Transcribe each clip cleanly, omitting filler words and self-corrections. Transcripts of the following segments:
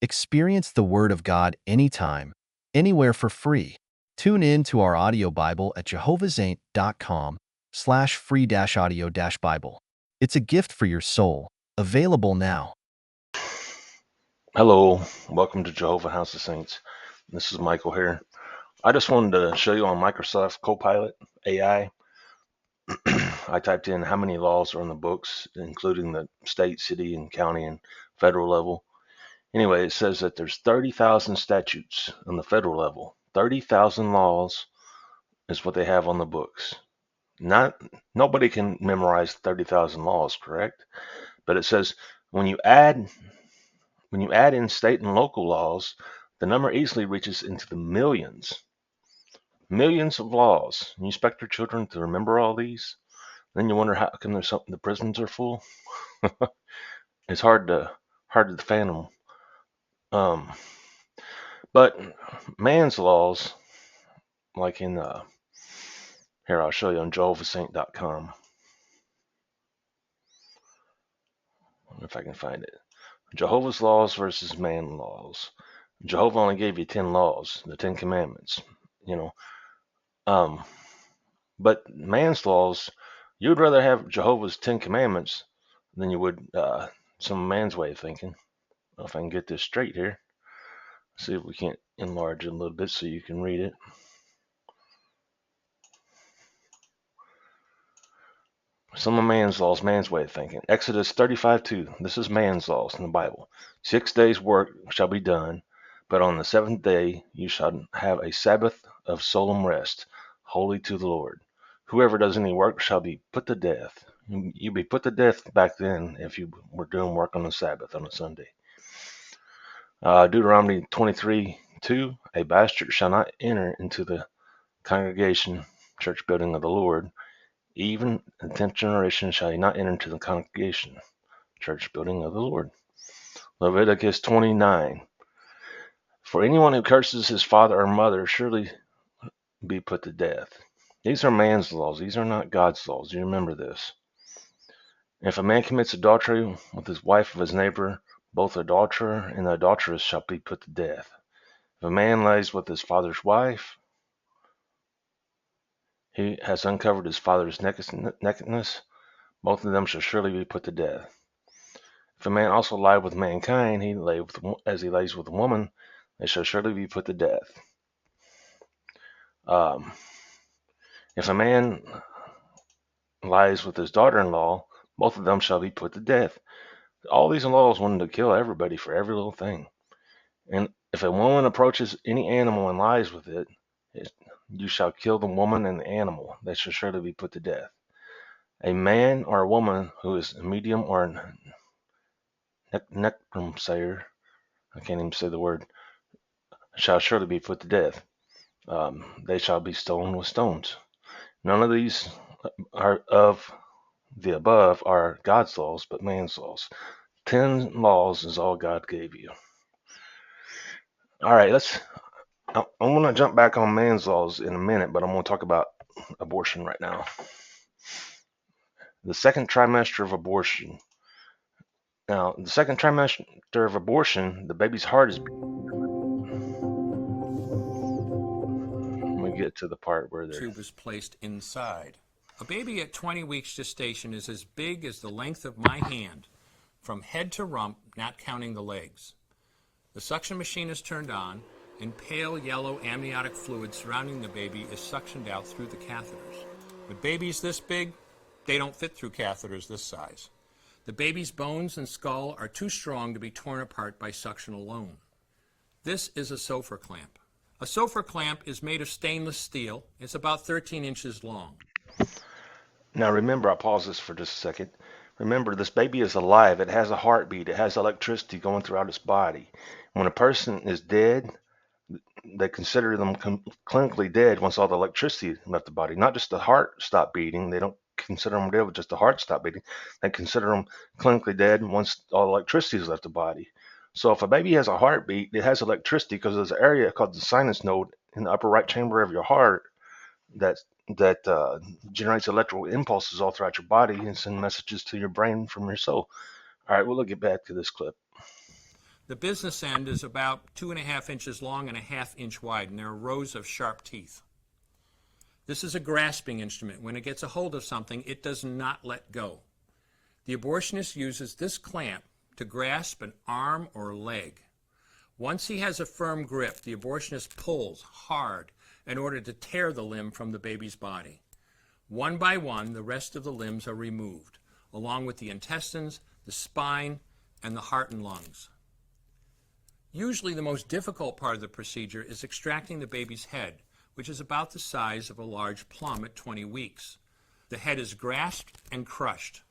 Experience the Word of God anytime, anywhere for free. Tune in to our audio Bible at jehovahsaint.com/free-audio-Bible. It's a gift for your soul. Available now. Hello, welcome to Jehovah House of Saints. This is Michael here. I just wanted to show you on Microsoft Copilot AI. I typed in how many laws are in the books, including the state, city, and county and federal level. Anyway, it says that there's 30,000 statutes on the federal level. 30,000 laws is what they have on the books. Nobody can memorize 30,000 laws, correct? But it says when you add in state and local laws, the number easily reaches into the millions. Millions of laws. You expect your children to remember all these? Then you wonder how come the prisons are full. It's hard to fathom. Um, but man's laws, like in here I'll show you on jehovahsaint.com. If I can find it. Jehovah's laws versus man laws. Jehovah only gave you 10 laws, the 10 commandments, you know. Um, but man's laws, you would rather have Jehovah's 10 commandments than you would some man's way of thinking. If I can get this straight here. See if we can't enlarge it a little bit so you can read it. Some of man's laws, man's way of thinking. Exodus 35:2. This is man's laws in the Bible. 6 days' work shall be done, but on the seventh day you shall have a Sabbath of solemn rest, holy to the Lord. Whoever does any work shall be put to death. You'd be put to death back then if you were doing work on the Sabbath on a Sunday. Deuteronomy 23:2. A bastard shall not enter into the congregation, church building of the Lord. Even in the 10th generation shall he not enter into the congregation, church building of the Lord. Leviticus 29. For anyone who curses his father or mother surely be put to death. These are man's laws. These are not God's laws. You remember this. If a man commits adultery with his wife of his neighbor, both the adulterer and the adulteress shall be put to death. If a man lies with his father's wife, he has uncovered his father's nakedness. Both of them shall surely be put to death. If a man also lie with mankind, as he lays with a woman, they shall surely be put to death. Um, if a man lies with his daughter-in-law, both of them shall be put to death. All these laws wanted to kill everybody for every little thing. And if a woman approaches any animal and lies with it, you shall kill the woman and the animal. They shall surely be put to death. A man or a woman who is a medium or a necromancer, I can't even say the word, shall surely be put to death. They shall be stoned with stones. None of these are of the above are God's laws, but man's laws. 10 laws is all God gave you. All right, I'm going to jump back on man's laws in a minute, but I'm going to talk about abortion right now. The second trimester of abortion. Now, the second trimester of abortion, the baby's heart is. Let me get to the part where they're. Tube is placed inside. A baby at 20 weeks gestation is as big as the length of my hand, from head to rump, not counting the legs. The suction machine is turned on, and pale yellow amniotic fluid surrounding the baby is suctioned out through the catheters. With babies this big, they don't fit through catheters this size. The baby's bones and skull are too strong to be torn apart by suction alone. This is a Sofer clamp. A Sofer clamp is made of stainless steel. It's about 13 inches long. Now remember, I'll pause this for just a second. Remember, this baby is alive. It has a heartbeat. It has electricity going throughout its body. When a person is dead, they consider them clinically dead once all the electricity left the body. Not just the heart stopped beating. They don't consider them dead with just the heart stopped beating. They consider them clinically dead once all the electricity has left the body. So if a baby has a heartbeat, it has electricity because there's an area called the sinus node in the upper right chamber of your heart that generates electrical impulses all throughout your body and send messages to your brain from your soul. All right, we'll get back to this clip. The business end is about 2.5 inches long and a ½ inch wide, and there are rows of sharp teeth. This is a grasping instrument. When it gets a hold of something, it does not let go. The abortionist uses this clamp to grasp an arm or leg. Once he has a firm grip, the abortionist pulls hard in order to tear the limb from the baby's body. One by one, the rest of the limbs are removed, along with the intestines, the spine, and the heart and lungs. Usually the most difficult part of the procedure is extracting the baby's head, which is about the size of a large plum at 20 weeks. The head is grasped and crushed.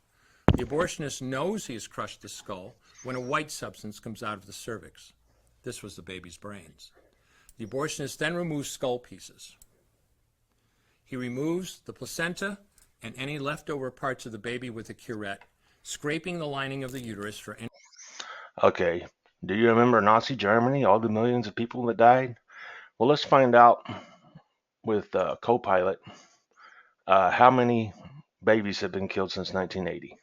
The abortionist knows he has crushed the skull when a white substance comes out of the cervix. This was the baby's brains. The abortionist then removes skull pieces. He removes the placenta and any leftover parts of the baby with a curette, scraping the lining of the uterus for any... Okay, do you remember Nazi Germany, all the millions of people that died? Well, let's find out with Copilot how many babies have been killed since 1980.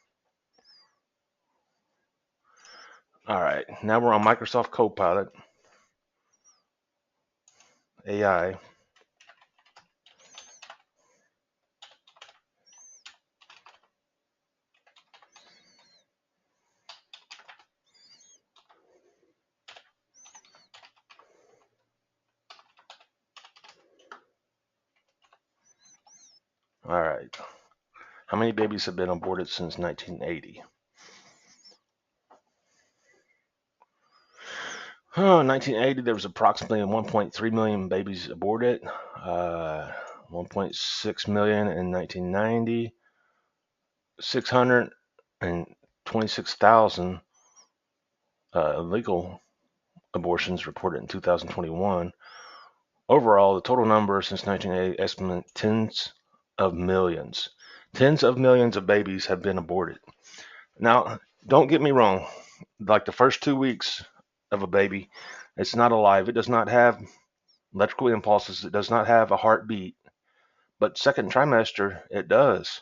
All right, now we're on Microsoft Copilot AI. All right, how many babies have been aborted since 1980? 1980, there was approximately 1.3 million babies aborted, 1.6 million in 1990, 626,000 illegal abortions reported in 2021. Overall, the total number since 1980 estimate tens of millions. Tens of millions of babies have been aborted. Now, don't get me wrong. Like the first 2 weeks of a baby, it's not alive. It does not have electrical impulses. It does not have a heartbeat. But second trimester, it does.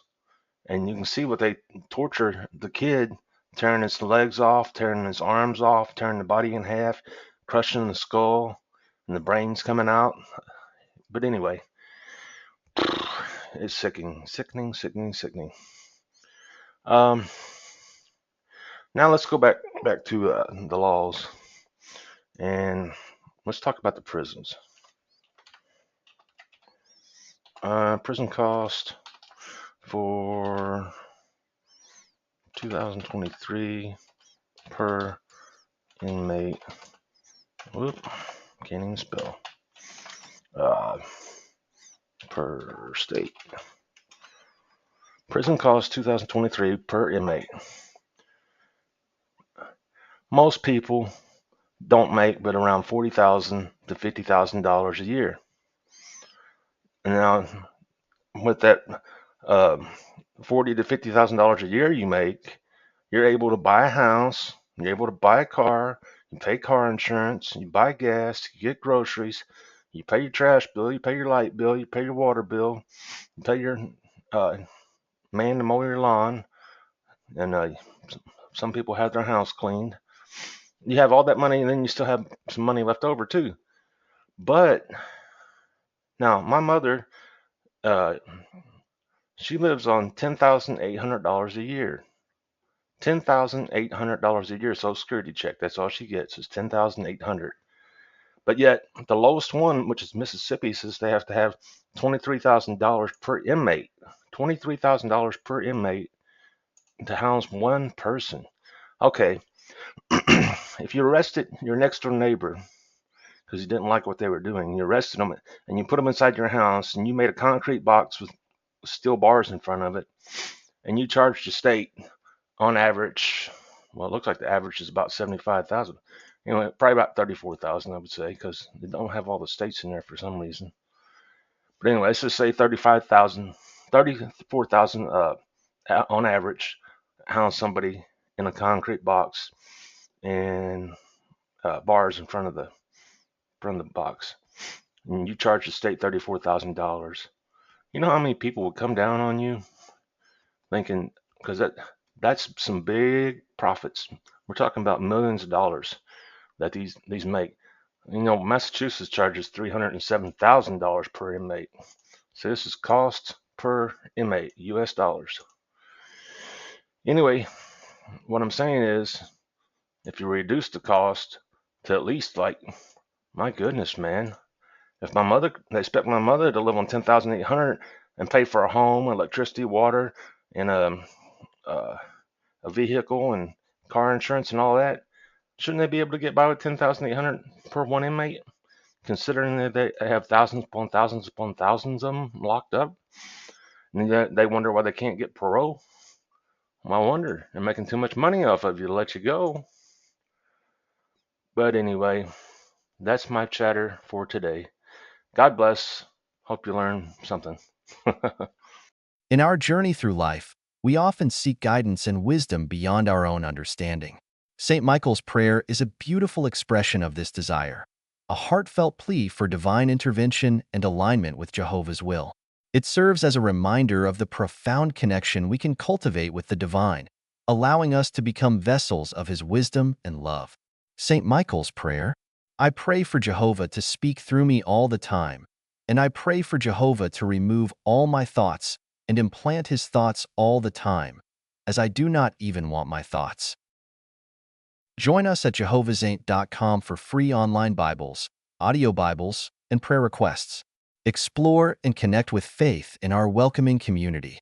And you can see what they torture the kid, tearing his legs off, tearing his arms off, tearing the body in half, crushing the skull, and the brains coming out. But anyway, it's sickening, sickening, sickening, sickening. Now let's go back to the laws, and let's talk about the prisons. Prison cost for 2023 per inmate. Whoop, can't even spell. Per state. Prison cost 2023 per inmate. Most people don't make but around $40,000 to $50,000 a year. And now, with that $40,000 to $50,000 a year you make, you're able to buy a house, you're able to buy a car, you pay car insurance, you buy gas, you get groceries, you pay your trash bill, you pay your light bill, you pay your water bill, you pay your man to mow your lawn, and some people have their house cleaned. You have all that money, and then you still have some money left over too. But now my mother, she lives on $10,800 a year. $10,800 a year Social Security check. That's all she gets is $10,800. But yet the lowest one, which is Mississippi, says they have to have $23,000 per inmate. $23,000 per inmate to house one person. Okay, if you arrested your next door neighbor because you didn't like what they were doing, you arrested them and you put them inside your house and you made a concrete box with steel bars in front of it, and you charged the state on average, well, it looks like the average is about 75,000. Probably about 34,000, I would say, because they don't have all the states in there for some reason. But anyway, let's just say 34,000 on average, house somebody in a concrete box and bars in front of the box, and you charge the state $34,000. You know how many people would come down on you thinking, because that's some big profits. We're talking about millions of dollars. that these make. You know, Massachusetts charges $307,000 per inmate. So this is cost per inmate, US dollars. Anyway, what I'm saying is, if you reduce the cost to at least like, my goodness, man, if they expect my mother to live on 10,800 and pay for a home, electricity, water, and a vehicle and car insurance and all that, shouldn't they be able to get by with 10,800 per one inmate? Considering that they have thousands upon thousands of them locked up, and yet they wonder why they can't get parole. Well, I wonder. They're making too much money off of you to let you go. But anyway, that's my chatter for today. God bless. Hope you learned something. In our journey through life, we often seek guidance and wisdom beyond our own understanding. St. Michael's prayer is a beautiful expression of this desire, a heartfelt plea for divine intervention and alignment with Jehovah's will. It serves as a reminder of the profound connection we can cultivate with the divine, allowing us to become vessels of his wisdom and love. St. Michael's prayer: I pray for Jehovah to speak through me all the time, and I pray for Jehovah to remove all my thoughts and implant his thoughts all the time, as I do not even want my thoughts. Join us at jehovahsaint.com for free online Bibles, audio Bibles, and prayer requests. Explore and connect with faith in our welcoming community.